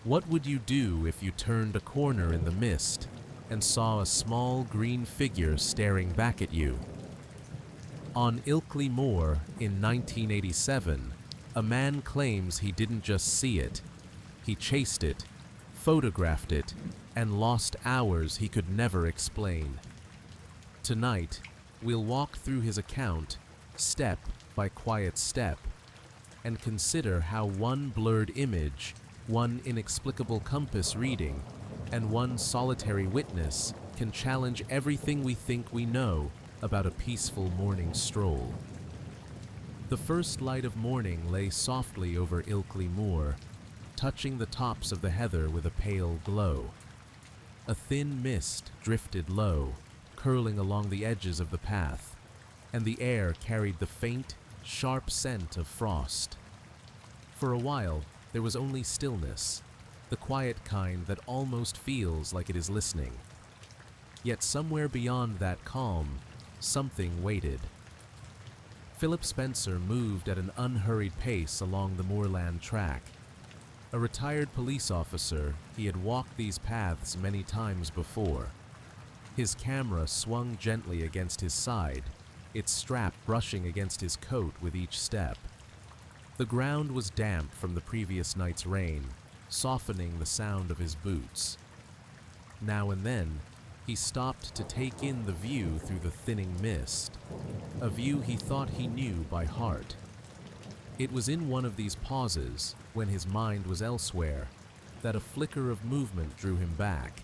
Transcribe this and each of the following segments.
What would you do if you turned a corner in the mist and saw a small green figure staring back at you? On Ilkley Moor in 1987, a man claims he didn't just see it. He chased it, photographed it, and lost hours he could never explain. Tonight, we'll walk through his account, step by quiet step, and consider how one blurred image, one inexplicable compass reading, and one solitary witness can challenge everything we think we know about a peaceful morning stroll. The first light of morning lay softly over Ilkley Moor, touching the tops of the heather with a pale glow. A thin mist drifted low, curling along the edges of the path, and the air carried the faint, sharp scent of frost. For a while, there was only stillness, the quiet kind that almost feels like it is listening. Yet somewhere beyond that calm, something waited. Philip Spencer moved at an unhurried pace along the moorland track. A retired police officer, he had walked these paths many times before. His camera swung gently against his side, its strap brushing against his coat with each step. The ground was damp from the previous night's rain, softening the sound of his boots. Now and then, he stopped to take in the view through the thinning mist, a view he thought he knew by heart. It was in one of these pauses, when his mind was elsewhere, that a flicker of movement drew him back.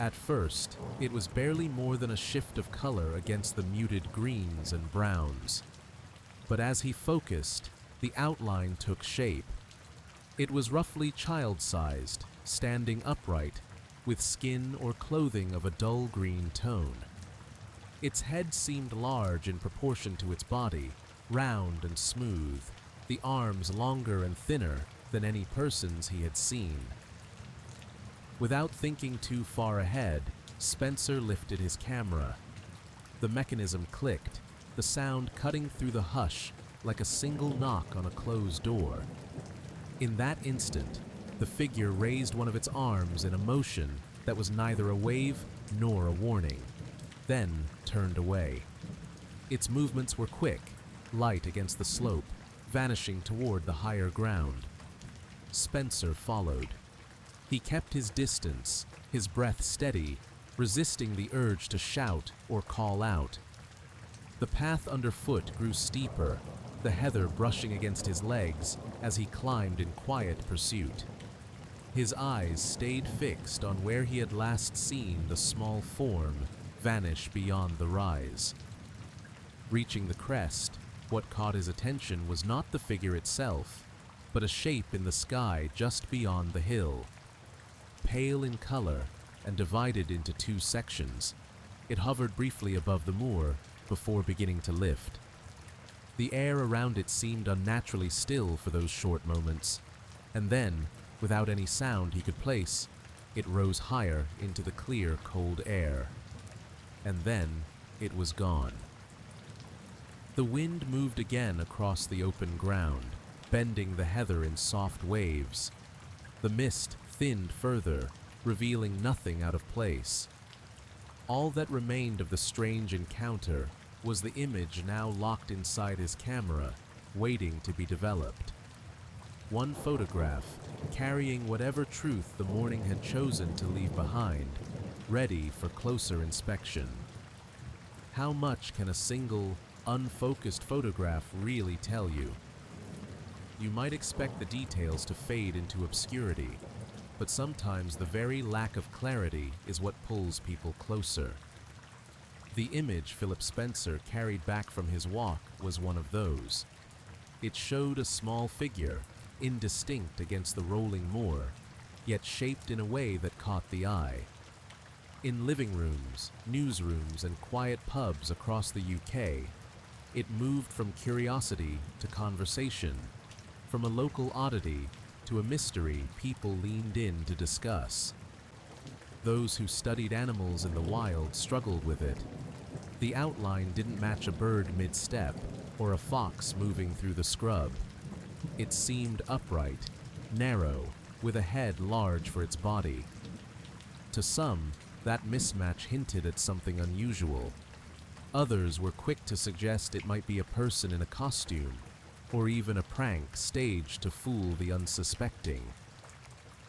At first, it was barely more than a shift of color against the muted greens and browns. But as he focused, the outline took shape. It was roughly child-sized, standing upright, with skin or clothing of a dull green tone. Its head seemed large in proportion to its body, round and smooth, the arms longer and thinner than any person's he had seen. Without thinking too far ahead, Spencer lifted his camera. The mechanism clicked, the sound cutting through the hush like a single knock on a closed door. In that instant, the figure raised one of its arms in a motion that was neither a wave nor a warning, then turned away. Its movements were quick, light against the slope, vanishing toward the higher ground. Spencer followed. He kept his distance, his breath steady, resisting the urge to shout or call out. The path underfoot grew steeper, the heather brushing against his legs as he climbed in quiet pursuit. His eyes stayed fixed on where he had last seen the small form vanish beyond the rise. Reaching the crest, what caught his attention was not the figure itself, but a shape in the sky just beyond the hill. Pale in color and divided into two sections, it hovered briefly above the moor before beginning to lift. The air around it seemed unnaturally still for those short moments, and then, without any sound he could place, it rose higher into the clear, cold air. And then it was gone. The wind moved again across the open ground, bending the heather in soft waves. The mist thinned further, revealing nothing out of place. All that remained of the strange encounter was the image now locked inside his camera, waiting to be developed. One photograph, carrying whatever truth the morning had chosen to leave behind, ready for closer inspection. How much can a single, unfocused photograph really tell you? You might expect the details to fade into obscurity, but sometimes the very lack of clarity is what pulls people closer. The image Philip Spencer carried back from his walk was one of those. It showed a small figure, indistinct against the rolling moor, yet shaped in a way that caught the eye. In living rooms, newsrooms, and quiet pubs across the UK, it moved from curiosity to conversation, from a local oddity to a mystery people leaned in to discuss. Those who studied animals in the wild struggled with it. The outline didn't match a bird mid-step or a fox moving through the scrub. It seemed upright, narrow, with a head large for its body. To some, that mismatch hinted at something unusual. Others were quick to suggest it might be a person in a costume, or even a prank staged to fool the unsuspecting.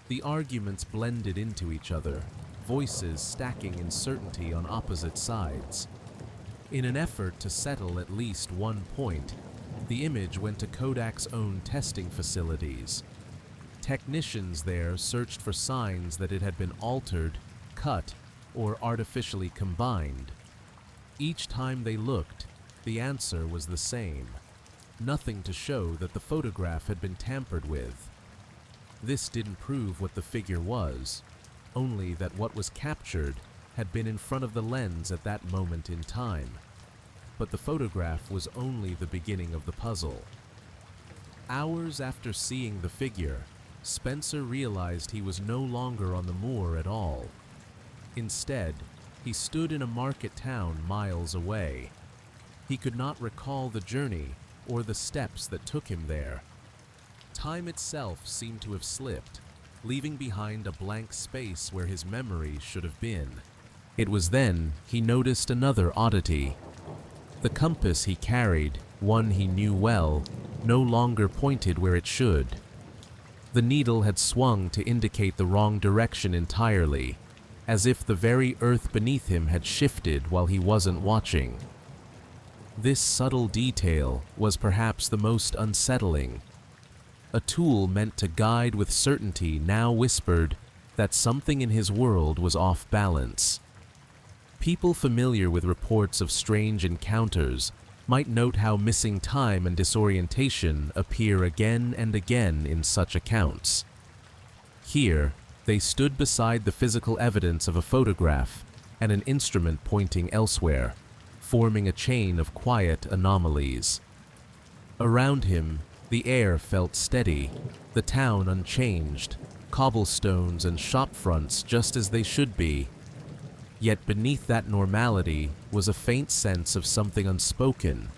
The arguments blended into each other, voices stacking in certainty on opposite sides. In an effort to settle at least one point, the image went to Kodak's own testing facilities. Technicians there searched for signs that it had been altered, cut, or artificially combined. Each time they looked, the answer was the same. Nothing to show that the photograph had been tampered with. This didn't prove what the figure was, only that what was captured had been in front of the lens at that moment in time. But the photograph was only the beginning of the puzzle. Hours after seeing the figure, Spencer realized he was no longer on the moor at all. Instead, he stood in a market town miles away. He could not recall the journey or the steps that took him there. Time itself seemed to have slipped, leaving behind a blank space where his memories should have been. It was then he noticed another oddity. The compass he carried, one he knew well, no longer pointed where it should. The needle had swung to indicate the wrong direction entirely, as if the very earth beneath him had shifted while he wasn't watching. This subtle detail was perhaps the most unsettling. A tool meant to guide with certainty now whispered that something in his world was off balance. People familiar with reports of strange encounters might note how missing time and disorientation appear again and again in such accounts. Here, they stood beside the physical evidence of a photograph and an instrument pointing elsewhere, forming a chain of quiet anomalies. Around him, the air felt steady, the town unchanged, cobblestones and shop fronts just as they should be. Yet beneath that normality was a faint sense of something unspoken,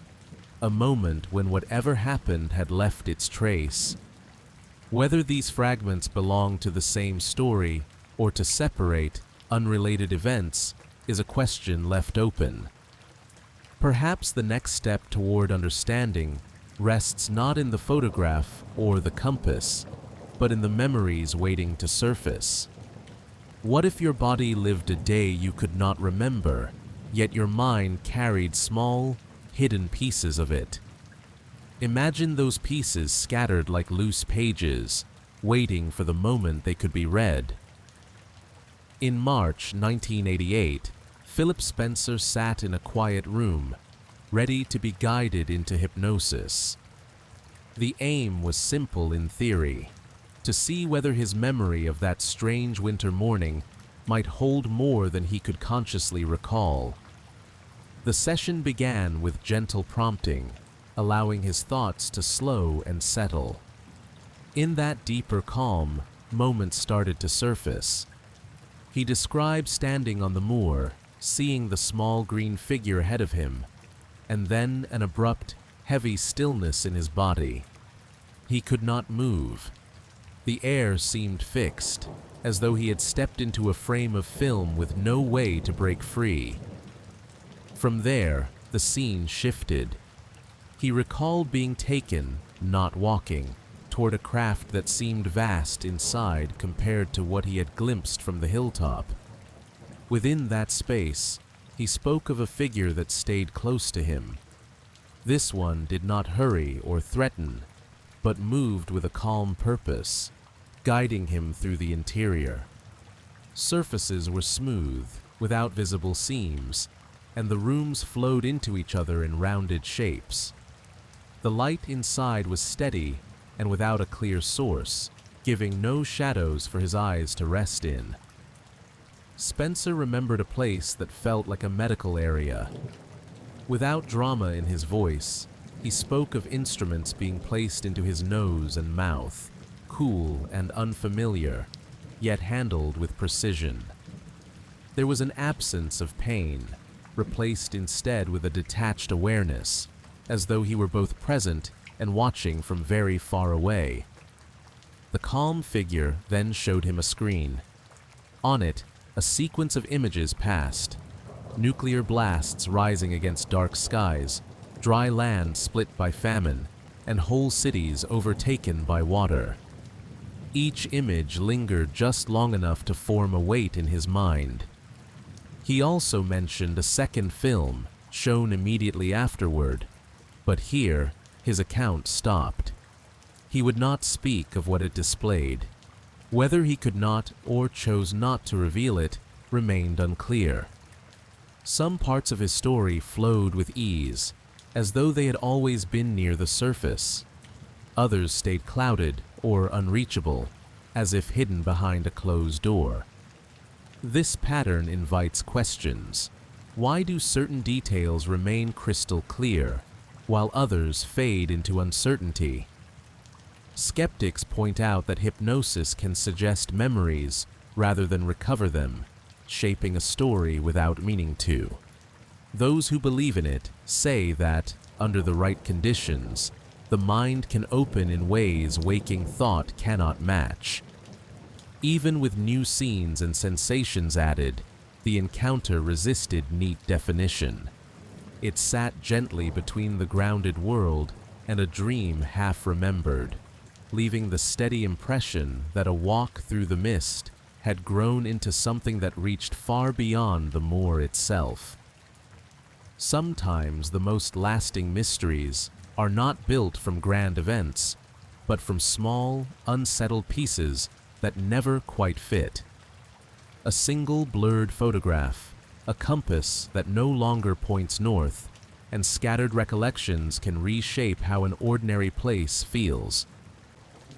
a moment when whatever happened had left its trace. Whether these fragments belong to the same story or to separate, unrelated events is a question left open. Perhaps the next step toward understanding rests not in the photograph or the compass, but in the memories waiting to surface. What if your body lived a day you could not remember, yet your mind carried small, hidden pieces of it? Imagine those pieces scattered like loose pages, waiting for the moment they could be read. In March 1988, Philip Spencer sat in a quiet room, ready to be guided into hypnosis. The aim was simple in theory: to see whether his memory of that strange winter morning might hold more than he could consciously recall. The session began with gentle prompting, allowing his thoughts to slow and settle. In that deeper calm, moments started to surface. He described standing on the moor, seeing the small green figure ahead of him, and then an abrupt, heavy stillness in his body. He could not move. The air seemed fixed, as though he had stepped into a frame of film with no way to break free. From there, the scene shifted. He recalled being taken, not walking, toward a craft that seemed vast inside compared to what he had glimpsed from the hilltop. Within that space, he spoke of a figure that stayed close to him. This one did not hurry or threaten, but moved with a calm purpose, guiding him through the interior. Surfaces were smooth, without visible seams, and the rooms flowed into each other in rounded shapes. The light inside was steady and without a clear source, giving no shadows for his eyes to rest in. Spencer remembered a place that felt like a medical area. Without drama in his voice, he spoke of instruments being placed into his nose and mouth, cool and unfamiliar, yet handled with precision. There was an absence of pain, replaced instead with a detached awareness, as though he were both present and watching from very far away. The calm figure then showed him a screen. On it, a sequence of images passed. Nuclear blasts rising against dark skies, dry land split by famine, and whole cities overtaken by water. Each image lingered just long enough to form a weight in his mind. He also mentioned a second film, shown immediately afterward, but here his account stopped. He would not speak of what it displayed. Whether he could not or chose not to reveal it remained unclear. Some parts of his story flowed with ease, as though they had always been near the surface. Others stayed clouded or unreachable, as if hidden behind a closed door. This pattern invites questions. Why do certain details remain crystal clear, while others fade into uncertainty? Skeptics point out that hypnosis can suggest memories rather than recover them, shaping a story without meaning to. Those who believe in it say that, under the right conditions, the mind can open in ways waking thought cannot match. Even with new scenes and sensations added, the encounter resisted neat definition. It sat gently between the grounded world and a dream half remembered, leaving the steady impression that a walk through the mist had grown into something that reached far beyond the moor itself. Sometimes the most lasting mysteries are not built from grand events, but from small, unsettled pieces that never quite fit. A single blurred photograph, a compass that no longer points north, and scattered recollections can reshape how an ordinary place feels.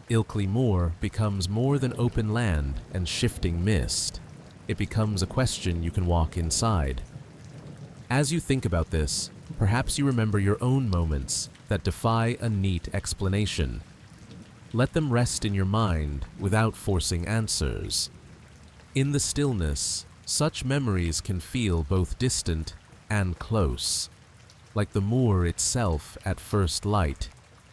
Ilkley Moor becomes more than open land and shifting mist. It becomes a question you can walk inside. As you think about this, perhaps you remember your own moments that defy a neat explanation. Let them rest in your mind without forcing answers. In the stillness, such memories can feel both distant and close, like the moor itself at first light,